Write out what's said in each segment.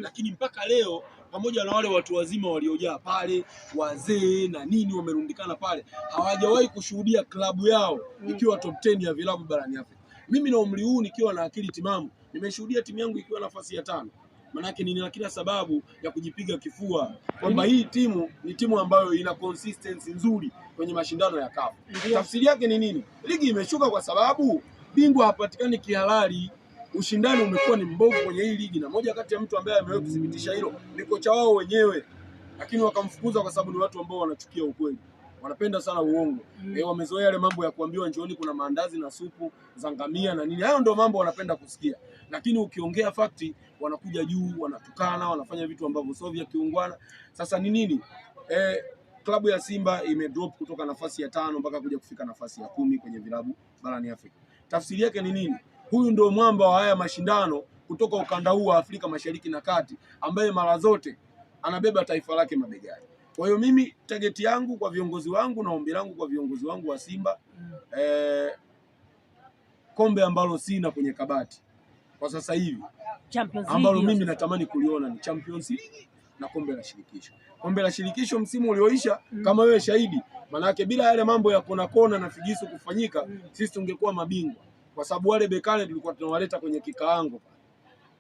lakini mpaka leo pamoja na wale watu wazima waliojaa pale, wazee na nini wamerundikana pale, hawajawahi kushuhudia klabu yao ikiwa top 10 ya vilabu barani Afrika. Mimi na umri huu nikiwa na akili timamu, nimeshuhudia timu yangu ikiwa nafasi ya 5. Manake nina kila sababu ya kujipiga kifua kwamba hii timu ni timu ambayo ina consistency nzuri kwenye mashindano ya CAF. Tafsiri yake ni nini? Ligi imeshuka kwa sababu bingwa hapatikani kihalali. Ushindani umekuwa ni mbovu kwenye hii ligi, na moja kati ya mtu ambaye amewahi kudhibitisha hilo ni kocha wao wenyewe, lakini wakamfukuza kwa sababu ni watu ambao wanachukia ukweli, wanapenda sana uongo. Wamezoea yale mambo ya kuambiwa njooni kuna maandazi na supu za ngamia na nini, hayo ndio mambo wanapenda kusikia, lakini ukiongea fakti wanakuja juu, wanatukana, wanafanya vitu ambavyo sio vya kiungwana. Sasa ni nini? Klabu ya Simba imedrop kutoka nafasi ya 5 mpaka kuja kufika nafasi ya 10 kwenye vilabu barani Afrika. Tafsiri yake ni nini? Huyu ndio mwamba wa haya mashindano kutoka ukanda huu wa Afrika Mashariki na Kati, ambaye mara zote anabeba taifa lake mabegani. Kwa hiyo mimi target yangu kwa viongozi wangu na ombi langu kwa viongozi wangu wa Simba, kombe ambalo sina kwenye kabati kwa sasa hivi ambalo mimi natamani kuliona ni Champions League na kombe la shirikisho. Kombe la shirikisho msimu ulioisha, kama wewe shahidi, manake bila yale mambo ya kona na figisu kufanyika, sisi tungekuwa mabingwa, kwa sababu wale bekale tulikuwa tunawaleta kwenye kikaango.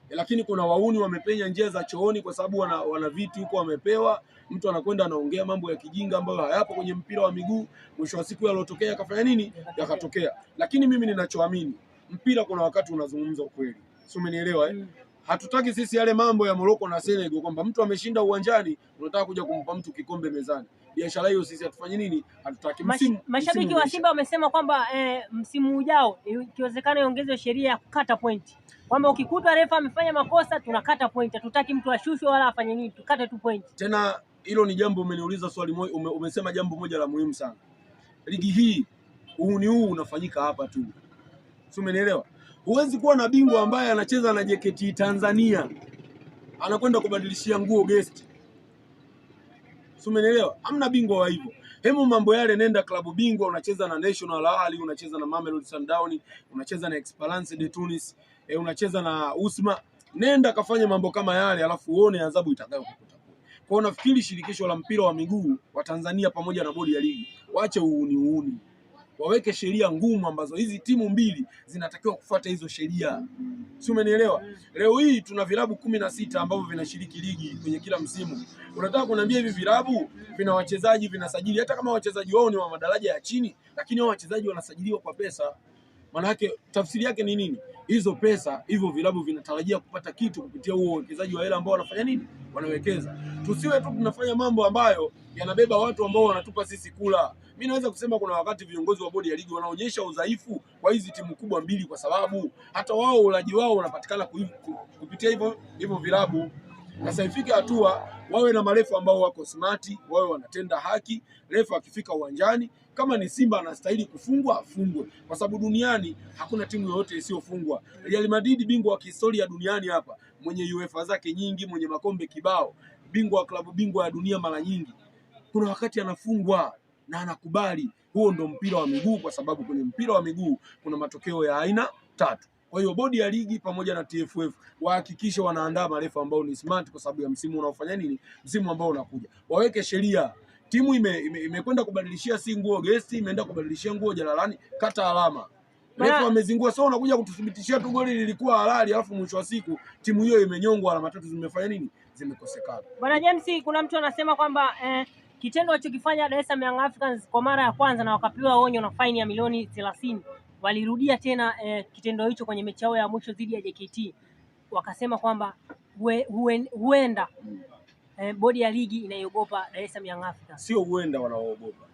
Lakini kuna wauni wamepenya njia za chooni kwa sababu wana viti huko wamepewa, mtu anakwenda anaongea mambo ya kijinga ambayo hayapo kwenye mpira wa miguu. Mwisho wa siku yalotokea yakafanya nini? Yakatokea. Lakini mimi ninachoamini, mpira kuna wakati unazungumza ukweli. Sio, umenielewa Hatutaki sisi yale mambo ya Morocco na Senegal kwamba mtu ameshinda uwanjani unataka kuja kumpa mtu kikombe mezani. Biashara hiyo sisi hatufanye nini? Hatutaki. Mashabiki wa Simba wamesema kwamba msimu ujao ikiwezekana iongezwe sheria ya kukata pointi, kwamba ukikuta refa amefanya makosa tunakata pointi. Hatutaki mtu ashushwe wala afanye nini, tukate tu pointi. Tena hilo ni jambo, umeniuliza swali moja, umesema jambo moja la muhimu sana. Ligi hii huu unafanyika hapa tu. Sio, umenielewa? Huwezi kuwa na bingwa ambaye anacheza na JKT Tanzania anakwenda kubadilishia nguo guest. Sio, umenielewa? Hamna bingwa wa hivyo. Hemu mambo yale, nenda klabu bingwa, unacheza na National Ahli, unacheza na Mamelodi Sundowns, unacheza na Esperance de Tunis, unacheza na Usma. Nenda kafanye mambo kama yale, alafu uone adhabu itakayokukuta. Kwa nafikiri shirikisho la mpira wa miguu wa Tanzania pamoja na bodi ya ligi waache uuni. Waweke sheria ngumu ambazo hizi timu mbili zinatakiwa kufuata hizo sheria. Sio, umenielewa? Leo hii tuna vilabu 16 ambavyo vinashiriki ligi kwenye kila msimu. Unataka kuniambia hivi vilabu vina wachezaji vinasajili, hata kama wachezaji wao ni wa madaraja ya chini, lakini hao wachezaji wanasajiliwa kwa pesa. Maana yake tafsiri yake ni nini? Hizo pesa, hivyo vilabu vinatarajia kupata kitu kupitia huo uwekezaji wa hela ambao wanafanya nini? Wanawekeza. Tusiwe tu tunafanya mambo ambayo yanabeba watu ambao wanatupa sisi kula. Mimi naweza kusema kuna wakati viongozi wa bodi ya ligi wanaonyesha udhaifu kwa hizi timu kubwa mbili, kwa sababu hata wao ulaji wao unapatikana kupitia hivyo vilabu. Sasa ifike hatua wawe na marefa ambao wako smart, wawe wanatenda haki. Refa akifika uwanjani, kama ni Simba anastahili kufungwa afungwe, kwa sababu duniani hakuna timu yoyote isiyofungwa. Real Madrid bingwa wa kihistoria duniani hapa, mwenye UEFA zake nyingi, mwenye makombe kibao, bingwa wa klabu bingwa ya dunia mara nyingi, kuna wakati anafungwa na anakubali. Huo ndo mpira wa miguu, kwa sababu kwenye mpira wa miguu kuna matokeo ya aina 3. Kwa hiyo bodi ya ligi pamoja na TFF wahakikishe wanaandaa marefa ambao ni smart, kwa sababu ya msimu unaofanya nini, msimu ambao unakuja. Waweke sheria. Timu imekwenda kubadilishia si nguo guest, imeenda kubadilishia nguo Jalalani, kata alama. Refa amezingua, sio unakuja kututhibitishia tu goli lilikuwa halali, alafu mwisho wa siku timu hiyo imenyongwa, alama 3 zimefanya nini, zimekosekana. Bwana James, kuna mtu anasema kwamba kitendo alichokifanya Dar es Salaam Young Africans kwa mara ya kwanza na wakapewa onyo na faini ya milioni 30, walirudia tena kitendo hicho kwenye mechi yao ya mwisho dhidi ya JKT. Wakasema kwamba huenda bodi ya ligi inaiogopa Dar es Salaam Young Africans. Sio huenda wanaoogopa.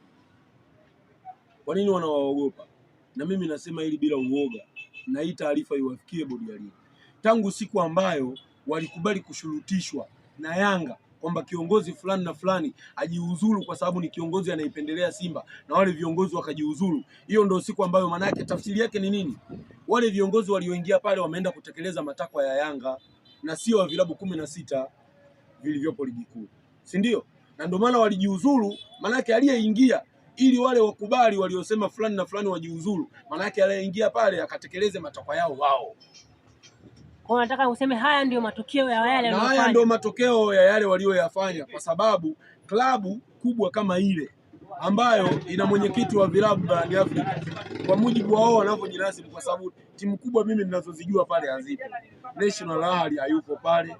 Kwa nini wanaoogopa? Na mimi nasema hili bila uoga, na hii taarifa iwafikie bodi ya ligi. Tangu siku ambayo walikubali kushurutishwa na Yanga kwamba kiongozi fulani na fulani ajiuzulu kwa sababu ni kiongozi anaipendelea Simba, na wale viongozi wakajiuzulu, hiyo ndio siku ambayo, maana yake tafsiri yake ni nini? Wale viongozi walioingia pale wameenda kutekeleza matakwa ya Yanga na sio wa vilabu 16 vilivyopo ligi kuu, si ndio? Na ndio maana walijiuzulu. Maana yake aliyeingia ili wale wakubali waliosema fulani na fulani wajiuzulu, maana yake aliyeingia pale akatekeleze matakwa yao wao. Kwa nataka useme haya ndio matokeo ya yale na haya ndio matokeo ya yale walioyafanya, kwa sababu klabu kubwa kama ile ambayo ina mwenyekiti wa vilabu barani Afrika kwa mujibu wao wanavyojinasibu, kwa sababu timu kubwa mimi ninazozijua pale hazipo. National Ahli hayupo pale,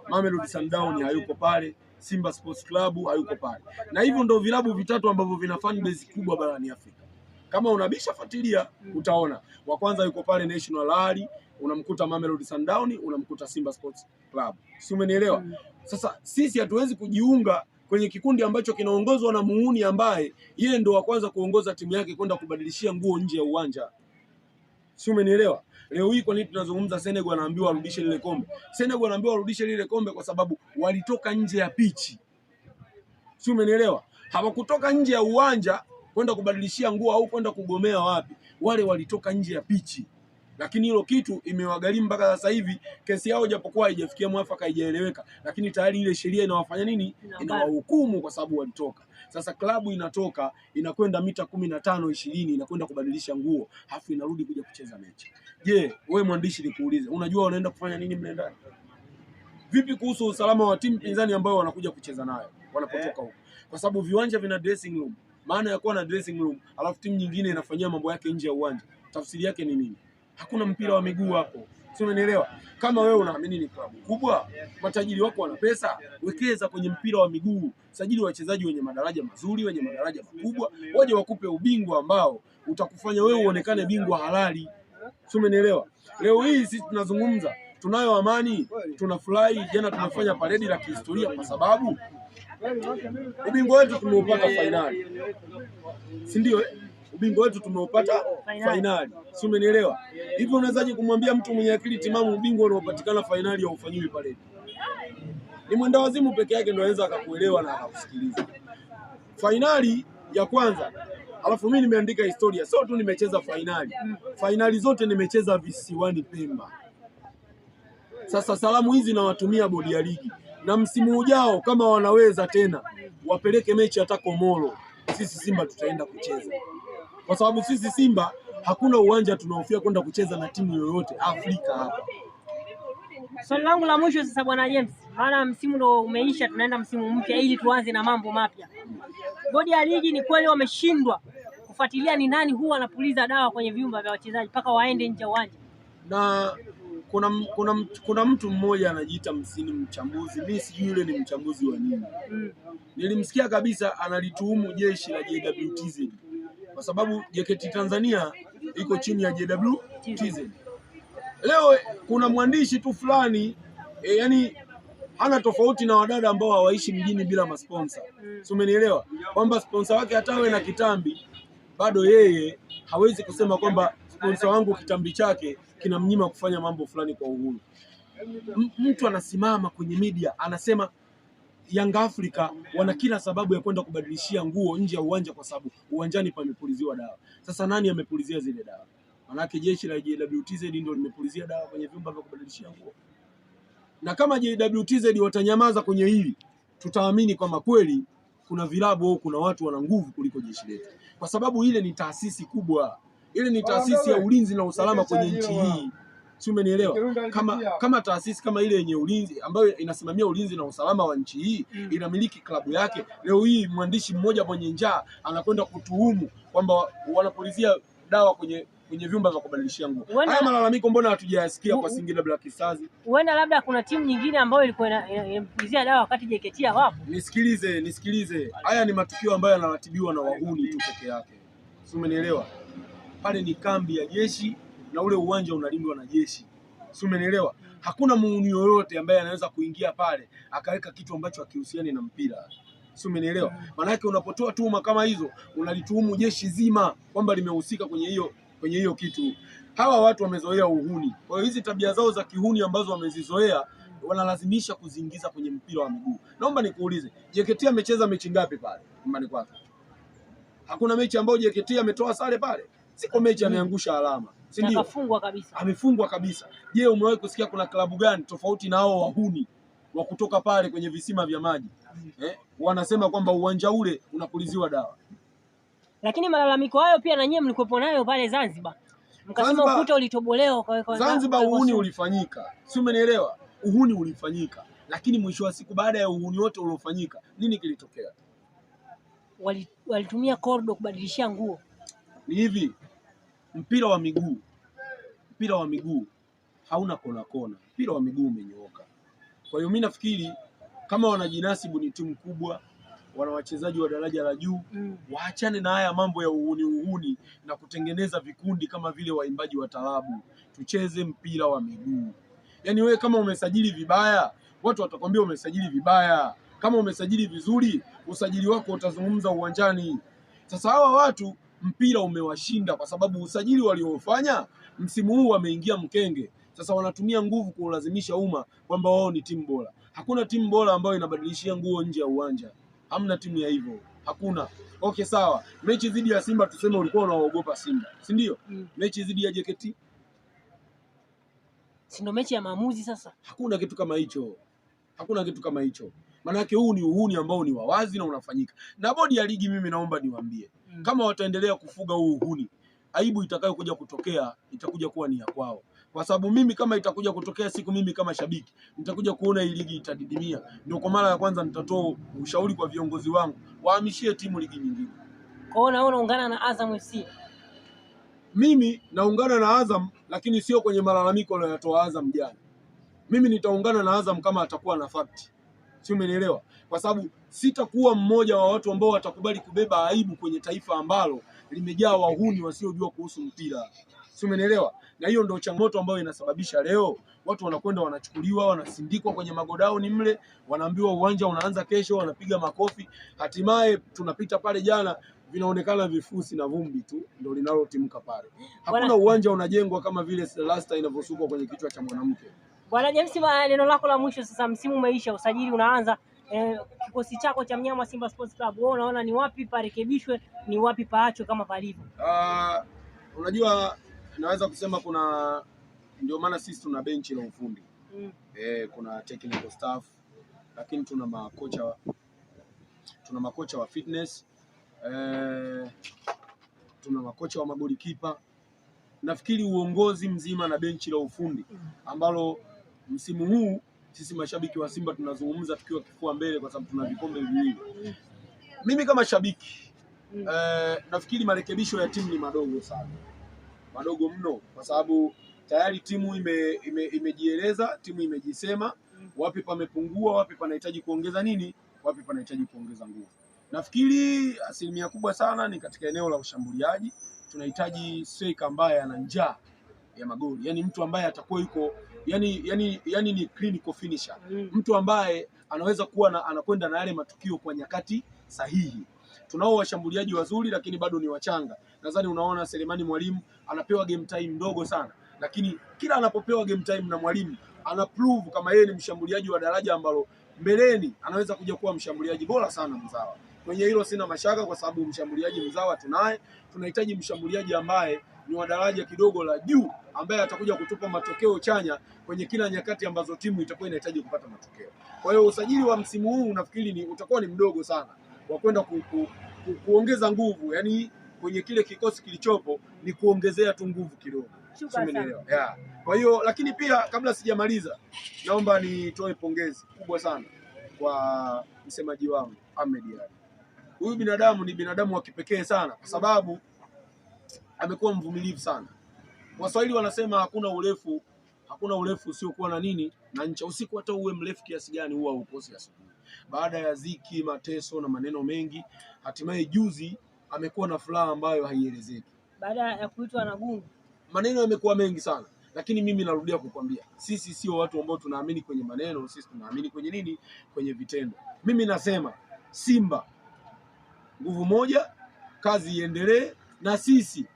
Mamelodi Sundowns hayupo pale, Simba Sports Club hayupo pale, na hivyo ndio vilabu vitatu ambavyo vina fan base kubwa barani Afrika. Kama unabisha fuatilia utaona wa kwanza yuko pale National Ahli, unamkuta Mamelodi Sundowns, unamkuta Simba Sports Club. Si umenielewa? Sasa sisi hatuwezi kujiunga kwenye kikundi ambacho kinaongozwa na muuni ambaye yeye ndo wa kwanza kuongoza timu yake kwenda kubadilishia nguo nje ya uwanja. Si umenielewa? Leo hii kwa nini tunazungumza Senegal anaambiwa arudishe lile kombe? Senegal anaambiwa arudishe lile kombe kwa sababu walitoka nje ya pichi. Si umenielewa? Hawakutoka nje ya uwanja kwenda kubadilishia nguo au kwenda kugomea wapi. Wale walitoka nje ya pichi. Lakini hilo kitu imewagharimu mpaka sasa hivi, kesi yao japokuwa haijafikia mwafaka, haijaeleweka, lakini tayari ile sheria inawafanya nini? Inawahukumu kwa sababu walitoka. Sasa klabu inatoka inakwenda mita 15-20 inakwenda kubadilisha nguo, halafu inarudi kuja kucheza mechi. Je, wewe mwandishi nikuulize, unajua wanaenda kufanya nini mle ndani? Vipi kuhusu usalama wa timu pinzani ambao wanakuja kucheza nayo wanapotoka huko? Kwa sababu viwanja vina dressing room. Maana ya kuwa na dressing room alafu timu nyingine inafanyia mambo yake nje ya uwanja, tafsiri yake ni nini? Hakuna mpira wa miguu hapo. Sio, umeelewa? Kama wewe unaamini ni klabu kubwa, matajiri wako wana pesa, wekeza kwenye mpira wa miguu. Sajili wachezaji wenye madaraja mazuri, wenye madaraja makubwa, waje wakupe ubingwa ambao utakufanya wewe uonekane bingwa halali. Sio, umeelewa? Leo hii sisi tunazungumza, tunayo amani, tunafurahi. Jana tumefanya paredi la kihistoria kwa sababu ubingwa wetu tumeupata finali. Si ndio? Ubingwa wetu tumeupata finali. Si umenielewa? Hivyo unawezaje kumwambia mtu mwenye akili timamu ubingwa unaopatikana finali ya ufanyiwi pale? Ni mwenda wazimu peke yake ndio anaweza akakuelewa na akakusikiliza. Finali ya kwanza, alafu mimi nimeandika historia, sio tu nimecheza finali. Finali zote nimecheza visiwani Pemba. Sasa salamu hizi nawatumia bodi ya ligi, na msimu ujao kama wanaweza tena wapeleke mechi hata Komoro, sisi Simba tutaenda kucheza. Kwa sababu sisi Simba hakuna uwanja tunaofia kwenda kucheza na timu yoyote Afrika hapa. Swali langu la mwisho sasa, Bwana James, maana msimu ndo umeisha, tunaenda msimu mpya ili tuanze na mambo mapya. Bodi ya ligi ni kweli wameshindwa kufuatilia ni nani huwa anapuliza dawa kwenye vyumba vya wachezaji mpaka waende nje ya uwanja? Na kuna mtu mmoja anajiita Msini mchambuzi, mimi sijui yule ni mchambuzi wa nini. Nilimsikia kabisa analituhumu jeshi la JWTZ kwa sababu JKT Tanzania iko chini ya JWTZ. Leo kuna mwandishi tu fulani yani hana tofauti na wadada ambao hawaishi mjini bila masponsa. So umenielewa kwamba sponsor wake hata awe na kitambi bado yeye hawezi kusema kwamba sponsor wangu kitambi chake kinamnyima kufanya mambo fulani kwa uhuru. Mtu anasimama kwenye media anasema Young Africa wana kila sababu ya kwenda kubadilishia nguo nje ya uwanja kwa sababu uwanjani pamepuliziwa dawa. Sasa nani amepulizia zile dawa? Manake jeshi la JWTZ ndio limepulizia dawa kwenye vyumba vya kubadilishia nguo. Na kama JWTZ watanyamaza kwenye hili, tutaamini kwamba kweli kuna vilabu au kuna watu wana nguvu kuliko jeshi letu. Kwa sababu ile ni taasisi kubwa. Ile ni taasisi ya ulinzi na usalama kwenye nchi hii. Si umenielewa? Kama taasisi kama ile yenye ulinzi ambayo inasimamia ulinzi na usalama wa nchi hii inamiliki klabu yake, leo hii mwandishi mmoja mwenye njaa anakwenda kutuhumu kwamba wanapulizia dawa kwenye vyumba vya kubadilishia nguo. Haya malalamiko mbona hatujayasikia kwa Singida Black Stars? Huenda labda kuna timu nyingine ambayo ilikuwa inapulizia dawa wakati JKT hapo. Nisikilize. Haya ni matukio ambayo yanaratibiwa na wahuni tu peke yake. Si umenielewa? Pale ni kambi ya jeshi na ule uwanja unalindwa na jeshi. Si umenielewa? Hakuna muuni yoyote ambaye anaweza kuingia pale akaweka kitu ambacho hakihusiani na mpira. Si umenielewa? Maana yake unapotoa tuhuma kama hizo unalituhumu jeshi zima kwamba limehusika kwenye hiyo kitu. Hawa watu wamezoea uhuni. Kwa hiyo hizi tabia zao za kihuni ambazo wamezizoea wanalazimisha kuziingiza kwenye mpira wa miguu. Naomba nikuulize, JKT amecheza mechi ngapi pale nyumbani kwake? Hakuna mechi ambayo JKT ametoa sare pale. Siko mechi ameangusha alama. Si ndio? Amefungwa kabisa. Amefungwa kabisa. Je, umewahi kusikia kuna klabu gani tofauti na hao wahuni wa kutoka pale kwenye visima vya maji? Wanasema kwamba uwanja ule unapuliziwa dawa. Lakini malalamiko hayo pia na nyinyi mlikuwepo nayo pale Zanzibar. Mkasema ukuta ulitobolewa kwa Zanzibar. Uhuni ulifanyika, si umenielewa? Uhuni ulifanyika, lakini mwisho wa siku baada ya uhuni wote uliofanyika, nini kilitokea? Walitumia kordo kubadilishia nguo. Ni hivi, mpira wa miguu hauna kona kona, mpira wa miguu umenyooka. Kwa hiyo mimi nafikiri kama wanajinasibu ni timu kubwa, wana wachezaji wa daraja la juu, waachane na haya mambo ya uhuni na kutengeneza vikundi kama vile waimbaji wa tarabu. Tucheze mpira wa miguu. Yaani wewe kama umesajili vibaya, watu watakwambia umesajili vibaya. Kama umesajili vizuri, usajili wako utazungumza uwanjani. Sasa hawa watu mpira umewashinda kwa sababu usajili waliofanya msimu huu wameingia mkenge. Sasa wanatumia nguvu kulazimisha umma kwamba wao ni timu bora. Hakuna timu bora ambayo inabadilishia nguo nje ya uwanja. Hamna timu ya hivyo. Hakuna. Okay, sawa. Mechi dhidi ya Simba tuseme ulikuwa unaogopa Simba, si ndio? Mechi dhidi ya JKT si ndio mechi ya maamuzi sasa? Hakuna kitu kama hicho. Hakuna kitu kama hicho. Maanake huu ni uhuni ambao ni wawazi na unafanyika. Na bodi ya ligi mimi naomba niwaambie, kama wataendelea kufuga huu uhuni, aibu itakayokuja kutokea itakuja kuwa ni ya kwao. Kwa sababu mimi kama itakuja kutokea siku mimi kama shabiki nitakuja kuona hii ligi itadidimia, ndio kwa mara ya kwanza nitatoa ushauri kwa viongozi wangu wahamishie timu ligi nyingine. Kwa hiyo naona unaungana na Azam FC. Mimi naungana na Azam, lakini sio kwenye malalamiko aliyotoa Azam jana. Mimi nitaungana na Azam kama atakuwa na fact. Si umenielewa? Kwa sababu sitakuwa mmoja wa watu ambao watakubali kubeba aibu kwenye taifa ambalo limejaa wahuni wasiojua kuhusu mpira. Si umenielewa? Na hiyo ndio changamoto ambayo inasababisha leo watu wanakwenda wanachukuliwa, wanasindikwa kwenye magodauni mle, wanaambiwa uwanja unaanza kesho, wanapiga makofi. Hatimaye tunapita pale jana, vinaonekana vifusi na vumbi tu ndio linalotimka pale. Hakuna uwanja unajengwa kama vile Celesta inavyosukwa kwenye kichwa cha mwanamke. Bwana James, neno lako la mwisho sasa, msimu umeisha, usajili unaanza. Kikosi chako cha mnyama Simba Sports Club, wewe unaona ni wapi parekebishwe, ni wapi paachwe kama palivyo? Unajua naweza kusema ndio maana sisi tuna benchi la ufundi. Kuna technical staff, lakini tuna makocha wa fitness, tuna makocha wa magoli kipa. Nafikiri uongozi mzima na benchi la ufundi ambalo msimu huu sisi mashabiki wa Simba tunazungumza tukiwa kifua mbele kwa sababu tuna vikombe viwili. Mimi kama shabiki nafikiri marekebisho ya timu ni madogo sana. Madogo mno, kwa sababu tayari timu imejieleza, timu imejisema wapi pamepungua, wapi panahitaji kuongeza nini, wapi panahitaji kuongeza nguvu. Nafikiri asilimia kubwa sana ni katika eneo la ushambuliaji. Tunahitaji striker ambaye ana njaa ya magoli, yani mtu ambaye atakuwa yuko yani ni clinical finisher, mtu ambaye anaweza kuwa anakwenda na yale matukio kwa nyakati sahihi. Tunao washambuliaji wazuri lakini bado ni wachanga. Nadhani unaona Selemani Mwalimu anapewa game time ndogo sana, lakini kila anapopewa game time na Mwalimu ana prove kama yeye ni mshambuliaji wa daraja ambalo mbeleni anaweza kuja kuwa mshambuliaji bora sana mzawa. Kwenye hilo sina mashaka, kwa sababu mshambuliaji mzawa tunaye. Tunahitaji mshambuliaji ambaye ni wa daraja kidogo la juu, ambaye atakuja kutupa matokeo chanya kwenye kila nyakati ambazo timu itakuwa inahitaji kupata matokeo. Kwa hiyo usajili wa msimu huu nafikiri utakuwa ni mdogo sana wa kwenda kuongeza nguvu, yani kwenye kile kikosi kilichopo ni kuongezea tu nguvu kidogo. Yeah. Kwa hiyo lakini pia kabla sijamaliza, naomba nitoe pongezi kubwa sana kwa msemaji wangu Ahmed Ally. Huyu binadamu ni binadamu wa kipekee sana, kwa sababu amekuwa mvumilivu sana. Waswahili wanasema hakuna urefu usiokuwa na nini na ncha. Usiku hata uwe mrefu kiasi gani huwa ukosi asubuhi. Baada ya ziki, mateso na maneno mengi, hatimaye juzi amekuwa na furaha ambayo haielezeki. Baada ya kuitwa na Gungu, maneno yamekuwa mengi sana, lakini mimi narudia kukwambia, sisi sio watu ambao tunaamini kwenye maneno, sisi tunaamini kwenye nini? Kwenye vitendo. Mimi nasema Simba nguvu moja, kazi iendelee, na sisi